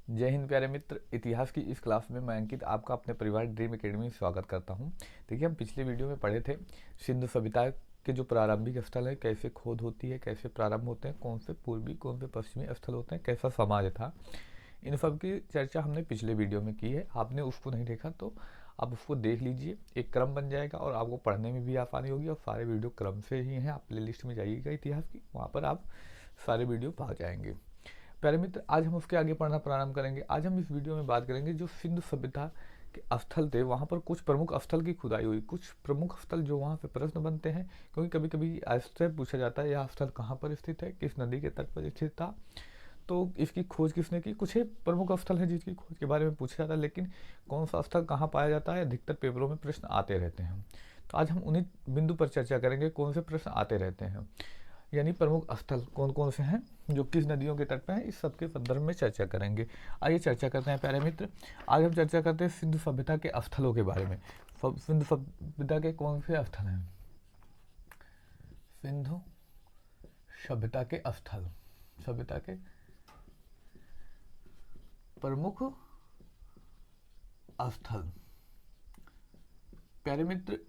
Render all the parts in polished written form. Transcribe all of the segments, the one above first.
जय हिंद प्यारे मित्र। इतिहास की इस क्लास में मैं अंकित आपका अपने परिवार ड्रीम एकेडमी में स्वागत करता हूं। देखिए, हम पिछले वीडियो में पढ़े थे सिंधु सभ्यता के जो प्रारंभिक स्थल है, कैसे खोज होती है, कैसे प्रारंभ होते हैं, कौन से पूर्वी कौन से पश्चिमी स्थल होते हैं, कैसा समाज था। इन सब की चर्चा हमने पिछले वीडियो में की है। आपने उसको नहीं देखा तो आप उसको देख लीजिए, एक क्रम बन जाएगा और आपको पढ़ने में भी आसानी होगी। और सारे वीडियो क्रम से ही हैं, आप प्ले लिस्ट में जाइएगा इतिहास की, वहाँ पर आप सारे वीडियो पा जाएंगे। प्यारे मित्र, आज हम उसके आगे पढ़ना प्रारंभ करेंगे। आज हम इस वीडियो में बात करेंगे जो सिंधु सभ्यता के स्थल थे, वहाँ पर कुछ प्रमुख स्थल की खुदाई हुई, कुछ प्रमुख स्थल जो वहाँ पे प्रश्न बनते हैं, क्योंकि कभी कभी ऐसे पूछा जाता है यह स्थल कहाँ पर स्थित है, किस नदी के तट पर स्थित था, तो इसकी खोज किसने की। कुछ ही प्रमुख स्थल है जिसकी खोज के बारे में पूछा जाता है, लेकिन कौन सा स्थल कहाँ पाया जाता है, अधिकतर पेपरों में प्रश्न आते रहते हैं। तो आज हम उन्हीं बिंदु पर चर्चा करेंगे, कौन से प्रश्न आते रहते हैं, यानी प्रमुख स्थल कौन कौन से हैं जो किस नदियों के तट पर हैं, इस सब के संदर्भ में चर्चा करेंगे। आइए चर्चा करते हैं प्यारे मित्र। आज हम चर्चा करते हैं सिंधु सभ्यता के स्थलों के बारे में। सिंधु सभ्यता के कौन से स्थल हैं? सिंधु सभ्यता के स्थल, सभ्यता के प्रमुख स्थल। प्यारे मित्र,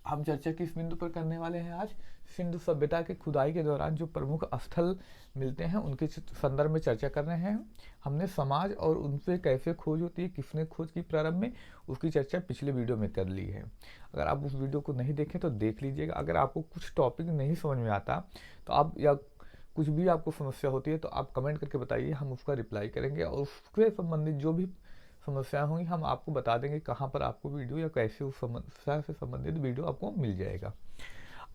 हम चर्चा किस बिंदु पर करने वाले हैं आज? सिंधु सभ्यता के खुदाई के दौरान जो प्रमुख स्थल मिलते हैं उनके संदर्भ में चर्चा कर रहे हैं। हमने समाज और उन पे कैसे खोज होती है, किसने खोज की प्रारंभ में, उसकी चर्चा पिछले वीडियो में कर ली है। अगर आप उस वीडियो को नहीं देखें तो देख लीजिएगा। अगर आपको कुछ टॉपिक नहीं समझ में आता तो आप, या कुछ भी आपको समस्या होती है तो आप कमेंट करके बताइए, हम उसका रिप्लाई करेंगे और उसके संबंधित जो भी समस्या होंगी हम आपको बता देंगे कहाँ पर आपको वीडियो या कैसे उस समस्या से संबंधित वीडियो आपको मिल जाएगा।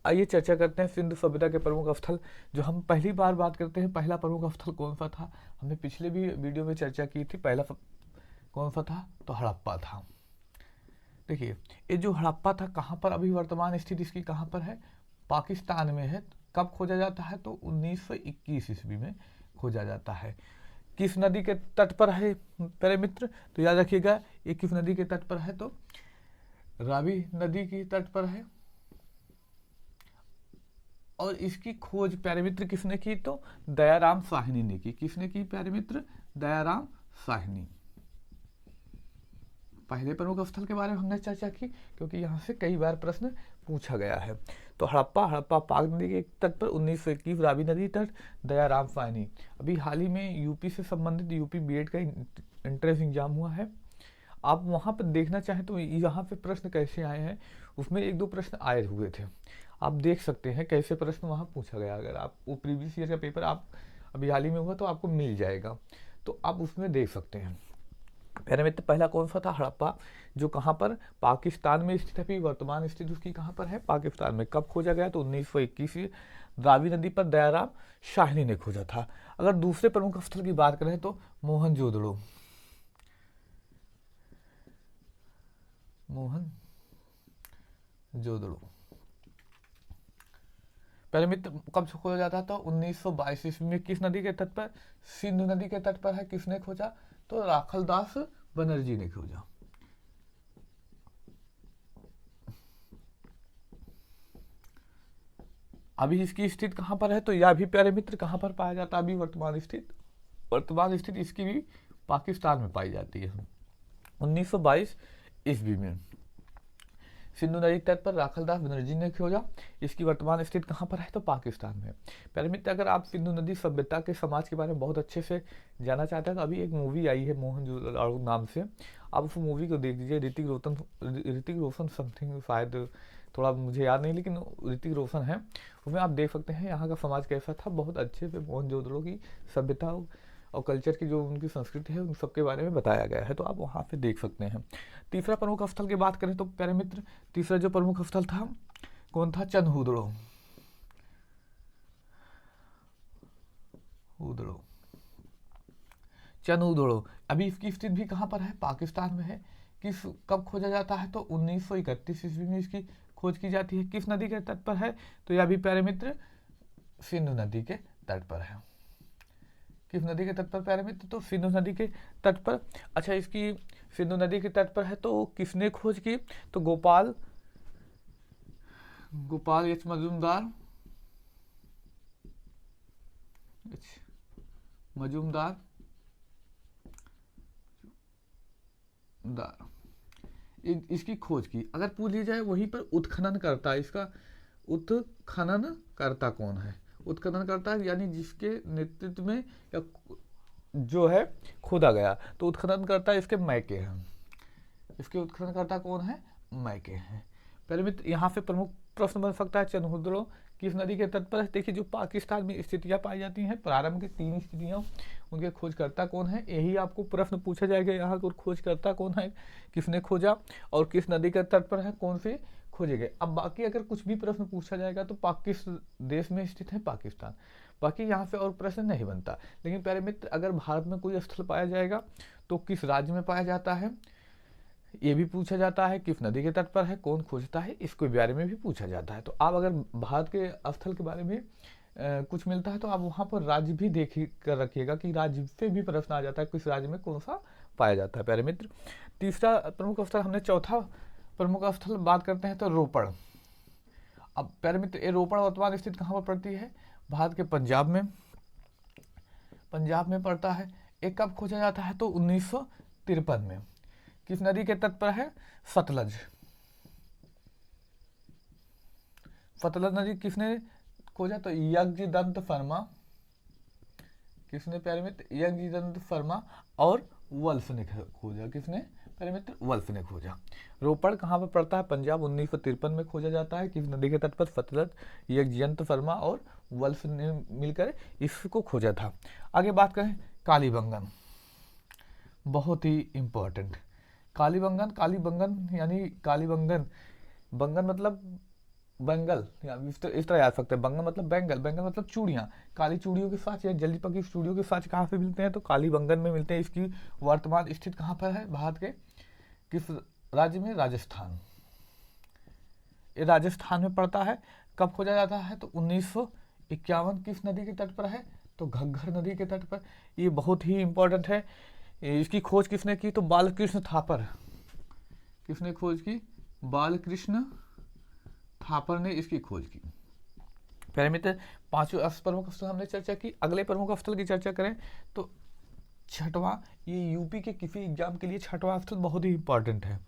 आइए चर्चा करते हैं सिंधु सभ्यता के प्रमुख स्थल। जो हम पहली बार बात करते हैं, पहला प्रमुख स्थल कौन सा था? हमने पिछले भी वीडियो में चर्चा की थी। पहला कौन सा था? तो हड़प्पा था। देखिए, ये जो हड़प्पा था कहाँ पर, अभी वर्तमान स्थिति इसकी कहाँ पर है? पाकिस्तान में है। कब खोजा जाता है? तो 1921 ईस्वी में खोजा जाता है। किस नदी के तट पर है प्यारे मित्र? तो याद रखिएगा, ये किस नदी के तट पर है? तो रावी नदी की तट पर है। और इसकी खोज प्यारे मित्र किसने की? तो दयाराम साहनी ने की। किसने की प्यारे मित्र? दयाराम साहनी। पहले प्रमुख स्थल के बारे में हमने चर्चा की, क्योंकि यहाँ से कई बार प्रश्न पूछा गया है। तो हड़प्पा पाक नदी के तट पर 1921, रावी नदी तट, दयाराम साहनी। अभी हाल ही में यूपी से संबंधित यूपी बीएड का एंट्रेंस एग्जाम हुआ है। आप वहाँ पर देखना चाहें तो यहाँ पे प्रश्न कैसे आए हैं, उसमें एक दो प्रश्न आए हुए थे, आप देख सकते हैं कैसे प्रश्न वहाँ पूछा गया। अगर आप वो प्रीवियस ईयर का पेपर आप अभी हाल ही में हुआ तो आपको मिल जाएगा, तो आप उसमें देख सकते हैं। पहले मित्र, पहला कौन सा था? हड़प्पा, जो कहाँ पर? पाकिस्तान में स्थित है। अभी वर्तमान स्थिति उसकी कहाँ पर है? पाकिस्तान में। कब खोजा गया? तो 1921 रावी नदी पर दयाराम साहनी ने खोजा था। अगर दूसरे प्रमुख स्थल की बात करें तो मोहनजोदड़ो, मोहनजोदड़ो पहले मित्र कब से खोजा जाता था? 1922 ईस्वी में। किस नदी के तट पर? सिंधु नदी के तट पर है। किसने खोजा? तो राखलदास बनर्जी ने खोजा। अभी इसकी स्थिति कहाँ पर है? तो यह भी प्यारे मित्र कहाँ पर पाया जाता है? अभी वर्तमान स्थिति इसकी भी पाकिस्तान में पाई जाती है। 1922 ईस्वी में सिंधु नदी तट पर राखलदास बनर्जी ने खोजा। इसकी वर्तमान स्थिति कहाँ पर है? तो पाकिस्तान में। प्यारे मित्र, अगर आप सिंधु नदी सभ्यता के समाज के बारे में बहुत अच्छे से जानना चाहते हैं तो अभी एक मूवी आई है मोहनजोदड़ो नाम से, आप उस मूवी को देख लीजिए। ऋतिक रोशन समथिंग, शायद थोड़ा मुझे याद नहीं, लेकिन ऋतिक रोशन है। उसमें आप देख सकते हैं यहाँ का समाज कैसा था। बहुत अच्छे से मोहनजोदड़ो की सभ्यता और कल्चर की जो उनकी संस्कृति है उन सब के बारे में बताया गया है, तो आप वहाँ पे देख सकते हैं। तीसरा प्रमुख स्थल की बात करें तो प्यारे मित्र, तीसरा जो प्रमुख स्थल था कौन था? चनहुदड़ो। चनहुदड़ो अभी इसकी स्थिति भी कहाँ पर है? पाकिस्तान में है। किस कब खोजा जाता है? तो 1931 ईस्वी में इसकी खोज की जाती है। किस नदी के तट पर है? तो यह भी प्यारे मित्र सिंधु नदी के तट पर है। किस नदी के तट पर प्यारे मित्र? तो सिंधु नदी के तट पर। अच्छा, इसकी सिंधु नदी के तट पर है तो किसने खोज की? तो गोपाल एच मजूमदार इसकी खोज की। अगर पूछ ली जाए वहीं पर उत्खनन करता, इसका उत्खनन करता कौन है? उत्खनन करता है यानी जिसके नेतृत्व में या जो है खोदा गया, तो उत्खनन करता इसके मैके हैं। इसके उत्खननकर्ता कौन है? मैके हैं। पहले मित्र यहाँ से प्रमुख प्रश्न बन सकता है, चनहुद्रो किस नदी के तट पर है? देखिए जो पाकिस्तान में स्थितियाँ पाई जाती हैं, प्रारंभ की 3 स्थितियाँ, उनके खोजकर्ता कौन है, यही आपको प्रश्न पूछा जाएगा यहाँ को। खोजकर्ता कौन है, किसने खोजा और किस नदी के तट पर है, कौन से खोजे गए। अब बाकी अगर कुछ भी प्रश्न पूछा जाएगा तो किस देश में स्थित है? पाकिस्तान। बाकी यहाँ से और प्रश्न नहीं बनता। लेकिन प्यारे मित्र अगर भारत में कोई स्थल पाया जाएगा तो किस राज्य में पाया जाता है, ये भी पूछा जाता है। किस नदी के तट पर है, कौन खोजता है, इसके बारे में भी पूछा जाता है। तो आप अगर भारत के स्थल के बारे में कुछ मिलता है तो आप वहाँ पर राज्य भी देख कर रखिएगा कि राज्य से भी प्रश्न आ जाता है, किस राज्य में कौन सा पाया जाता है। प्यारे मित्र तीसरा प्रमुख स्थल हमने, चौथा प्रमुख स्थल बात करते हैं तो रोपड़। अब प्यारे मित्र ये रोपड़ वर्तमान स्थित कहाँ पर पड़ती है? भारत के पंजाब में पड़ता है। एक कब खोजा जाता है? तो 1953 में। किस नदी के तट पर है? सतलज। सतलज नदी किसने खोजा? तो यज्ञदंत शर्मा। किसने प्यारे मित्र? यज्ञदंत शर्मा और वल्फ ने खोजा। किसने प्यारे मित्र? वल्फ ने खोजा। रोपड़ कहाँ पर पड़ता है? पंजाब। 1953 में खोजा जाता है। किस नदी के तट पर? सतलज। यज्ञदंत शर्मा और वल्फ ने मिलकर इसको खोजा था। आगे बात करें कालीबंगन, बहुत ही इंपॉर्टेंट। कालीबंगन यानी कालीबंगन, बंगन मतलब बंगल, इस तरह याद सकते हैं। बंगन मतलब बैंगल, बैंगल मतलब चूड़ियाँ। काली चूड़ियों के साथ या जल्दी पकी चूड़ियों के साथ कहाँ पे मिलते हैं? तो कालीबंगन में मिलते हैं। इसकी वर्तमान स्थित कहाँ पर है? भारत के किस राज्य में? राजस्थान। ये राजस्थान में पड़ता है। कब खोजा जाता है? तो 1951। किस नदी के तट पर है? तो घग्गर नदी के तट पर। ये बहुत ही इंपॉर्टेंट है। इसकी खोज किसने की? तो बालकृष्ण थापर। किसने खोज की? बालकृष्ण थापर ने इसकी खोज की। प्यारे मित्र 5 प्रमुख स्थल हमने चर्चा की। अगले प्रमुख स्थल की चर्चा करें तो छठवां, ये यूपी के किसी एग्जाम के लिए छठवां स्थल बहुत ही इंपॉर्टेंट है।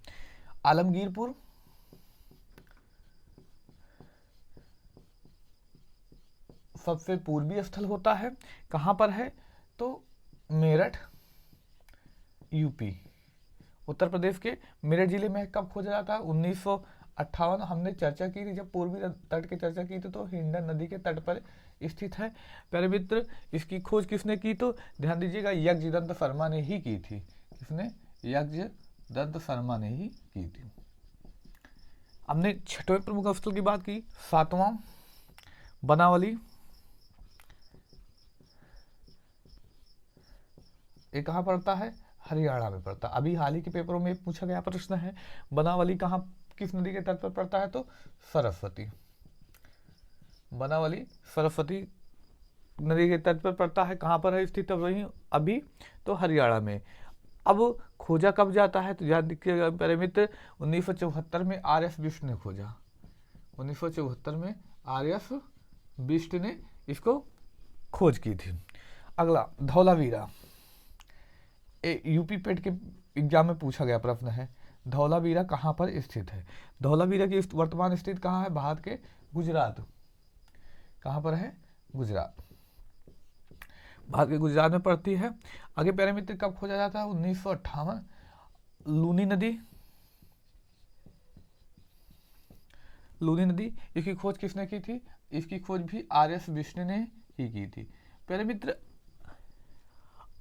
आलमगीरपुर, सबसे पूर्वी स्थल होता है। कहाँ पर है? तो मेरठ, यूपी। उत्तर प्रदेश के मेरठ जिले में कब खोजा जाता है? 1958। हमने चर्चा की थी जब पूर्वी तट की चर्चा की थी, तो हिंडन नदी के तट पर स्थित है। प्यारे मित्र इसकी खोज किसने की? तो ध्यान दीजिएगा यज्ञदंत शर्मा ने ही की थी। किसने? यज्ञदंत शर्मा ने ही की थी। हमने छठवें प्रमुख स्थल की बात की। सातवां बनावली, ये कहाँ पड़ता है? हरियाणा में पड़ता है। अभी हाल ही के पेपरों में पूछा गया प्रश्न है, बनावली कहाँ किस नदी के तट पर पड़ता है? तो सरस्वती। बनावली सरस्वती नदी के तट पर पड़ता है। कहाँ पर है स्थित? वहीं अभी तो हरियाणा में। अब खोजा कब जाता है? तो याद देखिएगा प्यारे मित्र 1974 में आर.एस. बिष्ट ने खोजा। 1974 में आर.एस. बिष्ट ने इसको खोज की थी। अगला धौलावीरा, यूपी पेट के एग्जाम में पूछा गया प्रश्न है। धौलावीरा कहाँ पर स्थित है? धौलावीरा की वर्तमान स्थिति कहाँ है? भारत के गुजरात। कहाँ पर है? गुजरात। भारत के गुजरात में पड़ती है। आगे प्यारे मित्र कब खोजा जाता है? 1958। लूनी नदी, लूनी नदी इसकी खोज किसने की थी? इसकी खोज भी आर.एस. बिष्ट ने ही की थी। प्यारे मित्र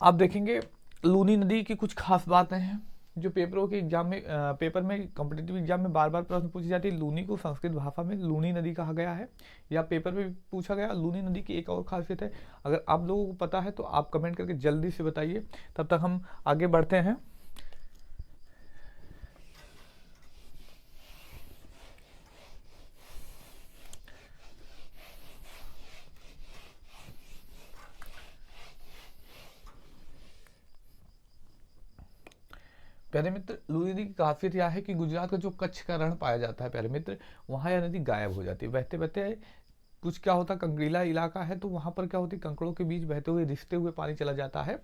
आप देखेंगे लूनी नदी की कुछ खास बातें हैं जो पेपरों के एग्जाम में पेपर में कॉम्पिटिटिव एग्जाम में बार बार प्रश्न पूछी जाती है। लूनी को संस्कृत भाषा में लूनी नदी कहा गया है, या पेपर में पूछा गया। लूनी नदी की एक और खासियत है, अगर आप लोगों को पता है तो आप कमेंट करके जल्दी से बताइए, तब तक हम आगे बढ़ते हैं। प्यारे मित्र लूनी नदी की खासियत यह है कि गुजरात का जो कच्छ का रण पाया जाता है प्यारे मित्र, वहाँ यह नदी गायब हो जाती है। बहते बहते कुछ क्या होता, कंकरीला इलाका है तो वहाँ पर क्या होती, कंकड़ों के बीच बहते हुए रिसते हुए पानी चला जाता है।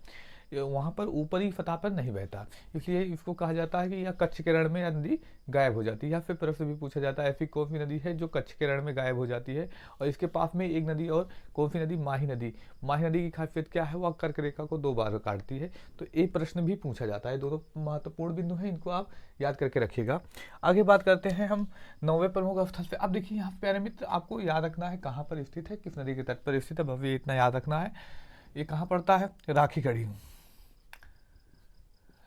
वहाँ पर ऊपरी सतह पर नहीं बहता, इसलिए इसको कहा जाता है कि यह कच्छ किरण में नदी गायब हो जाती है। या फिर प्रश्न भी पूछा जाता है ऐसी कौन सी नदी है जो कच्छ किरण में गायब हो जाती है। और इसके पास में एक नदी और कौन सी नदी, माही नदी। माही नदी की खासियत क्या है, वह कर्क रेखा को 2 बार काटती है। तो ये प्रश्न भी पूछा जाता है। दोनों महत्वपूर्ण बिंदु हैं, इनको आप याद करके रखिएगा। आगे बात करते हैं हम 9वें प्रमुख स्थल पे। अब देखिए यहाँ प्यारे मित्र, आपको याद रखना है कहाँ पर स्थित है, किस नदी के तट पर स्थित है, भव्य इतना याद रखना है। ये कहाँ पड़ता है, राखी गढ़ी।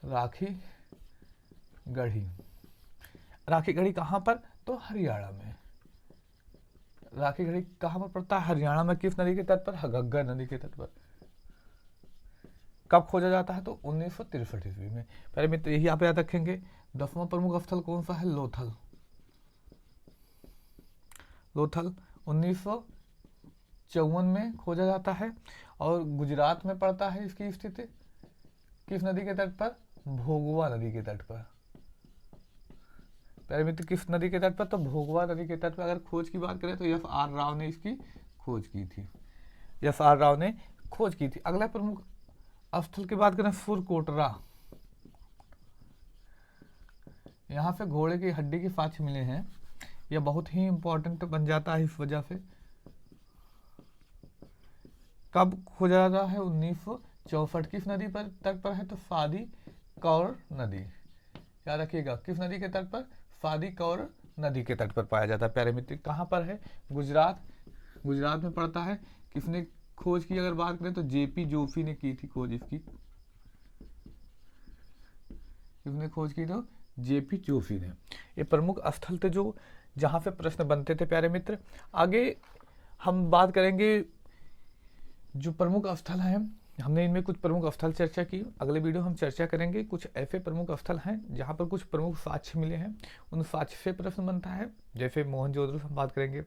राखी गढ़ी, राखी गढ़ी कहाँ पर, तो हरियाणा में। राखी गढ़ी कहाँ पर पड़ता है, हरियाणा में। किस नदी के तट पर, घग्गर नदी के तट पर। कब खोजा जाता है, तो 1963 ईस्वी में। पहले मित्र यही आप याद रखेंगे। 10वां प्रमुख स्थल कौन सा है, लोथल। लोथल 1954 में खोजा जाता है और गुजरात में पड़ता है। इसकी स्थिति किस नदी के तट पर, भोगवा नदी के तट पर। पहले मित्र किस नदी के तट पर, तो भोगवा नदी के तट पर। अगर खोज की बात करें तो एफ.आर. राव ने इसकी खोज की थी। एफ.आर. राव ने खोज की थी। अगला प्रमुख स्थल की बात करें, सुरकोटरा। यहाँ से घोड़े की हड्डी के साक्ष्य मिले हैं। यह बहुत ही इंपॉर्टेंट बन जाता है इस वजह से। कब खोजा जाता है, 1964। किस नदी पर तट पर है, तो सादी कौर नदी। याद रखिएगा, किस नदी के तट पर, सादी कौर नदी के तट पर पाया जाता है। प्यारे मित्र कहाँ पर है, गुजरात। गुजरात में पड़ता है। किसने खोज की अगर बात करें तो जेपी जोशी ने की थी खोज इसकी। किसने खोज की, तो जेपी जोशी ने। ये प्रमुख स्थल थे जो जहाँ से प्रश्न बनते थे प्यारे मित्र। आगे हम बात करेंगे जो प्रमुख स्थल हैं, हमने इनमें कुछ प्रमुख स्थल चर्चा की। अगले वीडियो हम चर्चा करेंगे कुछ ऐसे प्रमुख स्थल हैं जहाँ पर कुछ प्रमुख साक्ष्य मिले हैं, उन साक्ष्य से प्रश्न बनता है। जैसे मोहनजोदड़ो हम बात करेंगे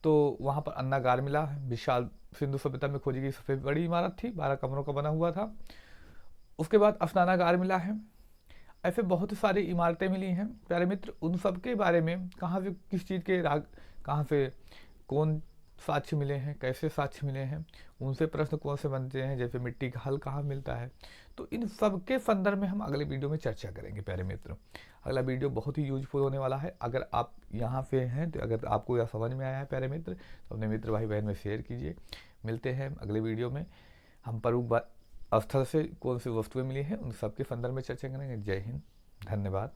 तो वहाँ पर अन्नागार मिला, विशाल सिंधु सभ्यता में खोजी गई सबसे बड़ी इमारत थी, 12 कमरों का बना हुआ था। उसके बाद स्नानागार मिला है। ऐसे बहुत सारी इमारतें मिली हैं प्यारे मित्र। उन सब के बारे में कहाँ से किस चीज़ के राग, कहाँ से कौन साक्ष्य मिले हैं, कैसे साक्ष्य मिले हैं, उनसे प्रश्न कौन से बनते हैं, जैसे मिट्टी का हल कहाँ मिलता है। तो इन सब के संदर्भ में हम अगले वीडियो में चर्चा करेंगे प्यारे मित्र। अगला वीडियो बहुत ही यूजफुल होने वाला है। अगर आप यहाँ पे हैं तो अगर आपको यह समझ में आया है प्यारे मित्र तो अपने मित्र भाई बहन में शेयर कीजिए। मिलते हैं अगले वीडियो में। हम प्रमुख स्थल से कौन सी वस्तुएं मिली हैं उन सब के संदर्भ में चर्चा करेंगे। जय हिंद, धन्यवाद।